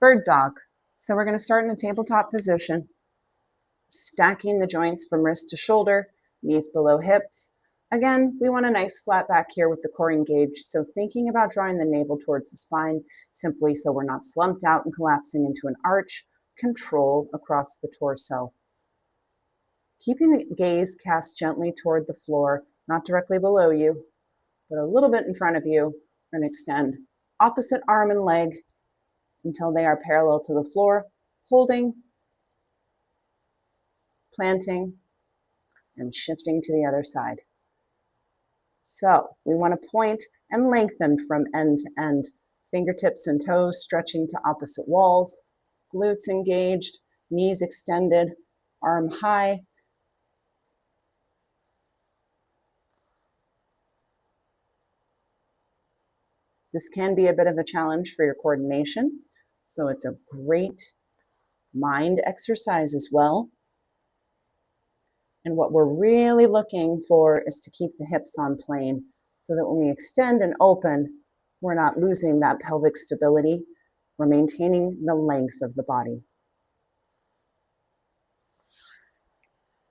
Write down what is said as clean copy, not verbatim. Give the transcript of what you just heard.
Bird dog. So we're going to start in a tabletop position, stacking the joints from wrist to shoulder, knees below hips. Again, we want a nice flat back here with the core engaged. So thinking about drawing the navel towards the spine, simply so we're not slumped out and collapsing into an arch, control across the torso. Keeping the gaze cast gently toward the floor, not directly below you, but a little bit in front of you, and extend opposite arm and leg until they are parallel to the floor, holding, planting, and shifting to the other side. So we want to point and lengthen from end to end, fingertips and toes stretching to opposite walls, glutes engaged, knees extended, arm high. This can be a bit of a challenge for your coordination, so it's a great mind exercise as well. And what we're really looking for is to keep the hips on plane so that when we extend and open, we're not losing that pelvic stability. We're maintaining the length of the body.